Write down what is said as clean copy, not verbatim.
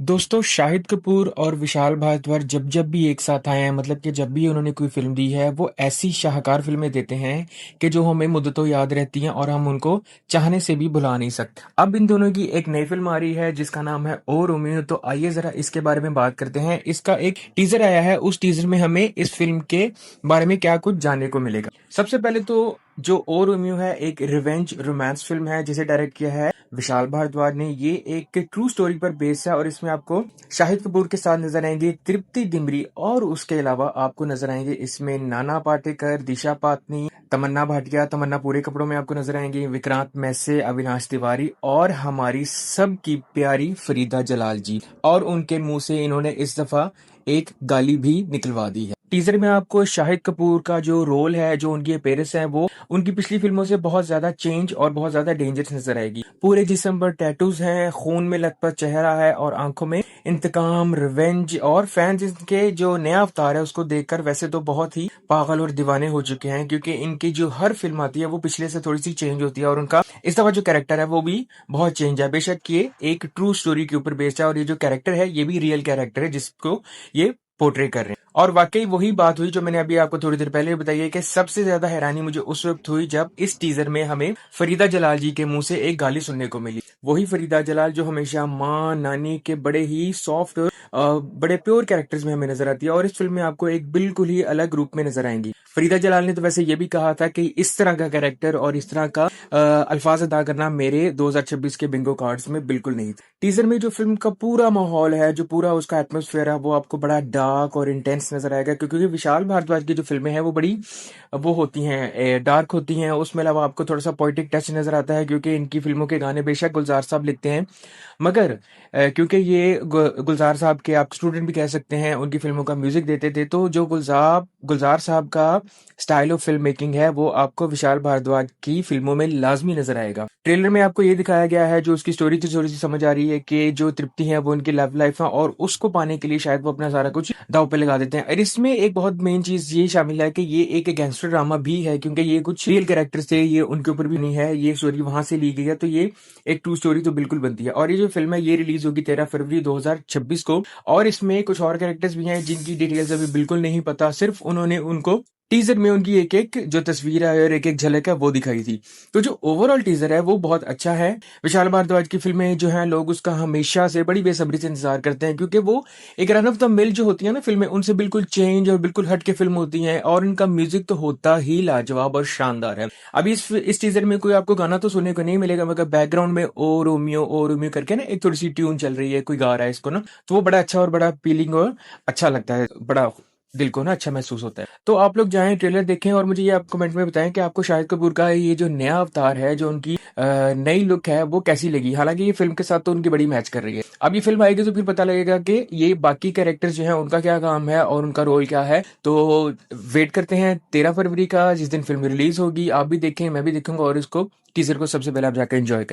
दोस्तों शाहिद कपूर और विशाल भारद्वाज जब जब भी एक साथ आए हैं मतलब कि जब भी उन्होंने कोई फिल्म दी है वो ऐसी शाहकार फिल्में देते हैं कि जो हमें मुद्दतों याद रहती हैं और हम उनको चाहने से भी भुला नहीं सकते। अब इन दोनों की एक नई फिल्म आ रही है जिसका नाम है ओ रोमियो। तो आइए जरा इसके बारे में बात करते हैं। इसका एक टीजर आया है, उस टीजर में हमें इस फिल्म के बारे में क्या कुछ जानने को मिलेगा। सबसे पहले तो जो ओ रोमियो है एक रिवेंज रोमांस फिल्म है जिसे डायरेक्ट किया है विशाल भारद्वाज ने। ये एक ट्रू स्टोरी पर बेस्ड है और इसमें आपको शाहिद कपूर के साथ नजर आएंगे तृप्ति डिमरी और उसके अलावा आपको नजर आएंगे इसमें नाना पाटेकर, दिशा पाटनी, तमन्ना भाटिया। तमन्ना पूरे कपड़ों में आपको नजर आएंगे, विक्रांत मैसे, अविनाश तिवारी और हमारी सबकी प्यारी फरीदा जलाल जी। और उनके मुंह से इन्होंने इस दफा एक गाली भी निकलवा दी है। टीजर में आपको शाहिद कपूर का जो रोल है, जो उनकी अपीयरेंस है, वो उनकी पिछली फिल्मों से बहुत ज्यादा चेंज और बहुत ज्यादा डेंजरस नजर आएगी। पूरे जिस्म पर टैटूज हैं, खून में लथपथ चेहरा है और आंखों में इंतकाम, रिवेंज। और फैंस इनके जो नया अवतार है उसको देखकर वैसे तो बहुत ही पागल और दीवाने हो चुके हैं क्योंकि इनकी जो हर फिल्म आती है वो पिछले से थोड़ी सी चेंज होती है और उनका इस दफा जो कैरेक्टर है वो भी बहुत चेंज है। बेशक ये एक ट्रू स्टोरी के ऊपर बेस्ड है और ये जो कैरेक्टर है ये भी रियल कैरेक्टर है जिसको ये पोर्ट्रे कर रहे हैं। और वाकई वही बात हुई जो मैंने अभी आपको थोड़ी देर पहले बताई है कि सबसे ज्यादा हैरानी मुझे उस वक्त हुई जब इस टीजर में हमें फरीदा जलाल जी के मुंह से एक गाली सुनने को मिली। वही फरीदा जलाल जो हमेशा माँ नानी के बड़े ही सॉफ्ट बड़े प्योर कैरेक्टर्स में हमें नजर आती है और इस फिल्म में आपको एक बिल्कुल ही अलग रूप में नजर आएंगी। फरीदा जलाल ने तो वैसे ये भी कहा था कि इस तरह का कैरेक्टर और इस तरह का अल्फाज अदा करना मेरे 2026 के बिंगो कार्ड्स में बिल्कुल नहीं था। टीजर में जो फिल्म का पूरा माहौल है, जो पूरा उसका एटमोस्फेयर है, वो आपको बड़ा डार्क और इंटेंस नजर आएगा क्योंकि विशाल भारद्वाज की जो फिल्में हैं वो बड़ी वो होती हैं, डार्क होती हैं। उसमें अलावा आपको थोड़ा सा पोइटिक टच नजर आता है क्योंकि इनकी फिल्मों के गाने बेशक गुलजार साहब लिखते हैं, मगर क्योंकि ये गुलजार साहब के आप स्टूडेंट भी कह सकते हैं, उनकी फिल्मों का म्यूजिक देते थे, तो जो गुलजार साहब का स्टाइल ऑफ फिल्म मेकिंग है वो आपको विशाल भारद्वाज की फिल्मों में लाजमी नजर आएगा। ट्रेलर में आपको ये दिखाया गया है, जो उसकी स्टोरी थोड़ी सी समझ आ रही है कि जो तृप्ति है वो उनकी लव लाइफ है और उसको पाने के लिए शायद वो अपना सारा कुछ दांव पे लगा देते हैं। और इसमें एक बहुत मेन चीज ये शामिल है कि ये एक गैंगस्टर ड्रामा भी है क्योंकि ये कुछ रियल कैरेक्टर्स थे, ये उनके ऊपर भी नहीं है, ये स्टोरी वहां से ली गई है, तो ये एक ट्रू स्टोरी तो बिल्कुल बनती है। और ये जो फिल्म है ये रिलीज होगी 13 फरवरी 2026 को और इसमें कुछ और कैरेक्टर्स भी हैं जिनकी डिटेल्स अभी बिल्कुल नहीं पता, सिर्फ उन्होंने उनको टीजर में उनकी एक एक जो तस्वीर है और एक एक झलक है वो दिखाई थी। तो जो ओवरऑल टीजर है वो बहुत अच्छा है। विशाल भारद्वाज की फिल्में जो हैं लोग उसका हमेशा से बड़ी बेसब्री से इंतजार करते हैं क्योंकि वो एक रन ऑफ द मिल जो होती है ना फिल्में, उनसे बिल्कुल चेंज और बिल्कुल हट के फिल्म होती हैं और इनका म्यूजिक तो होता ही लाजवाब और शानदार है। अभी इस टीजर में कोई आपको गाना तो सुनने को नहीं मिलेगा मगर बैकग्राउंड में ओ रोमियो करके ना एक थोड़ी सी ट्यून चल रही है, कोई गा रहा है इसको ना, तो वो बड़ा अच्छा और बड़ा फीलिंग और अच्छा लगता है, बड़ा दिल को ना अच्छा महसूस होता है। तो आप लोग जाएं ट्रेलर देखें और मुझे ये आप कमेंट में बताएं कि आपको शाहिद कपूर का ये जो नया अवतार है, जो उनकी नई लुक है वो कैसी लगी। हालांकि ये फिल्म के साथ तो उनकी बड़ी मैच कर रही है। अब ये फिल्म आएगी तो फिर पता लगेगा कि ये बाकी कैरेक्टर्स जो है उनका क्या काम है और उनका रोल क्या है। तो वेट करते हैं 13 फरवरी का जिस दिन फिल्म रिलीज होगी। आप भी देखें, मैं भी देखूंगा और इसको टीजर को सबसे पहले आप जाकर एंजॉय करें।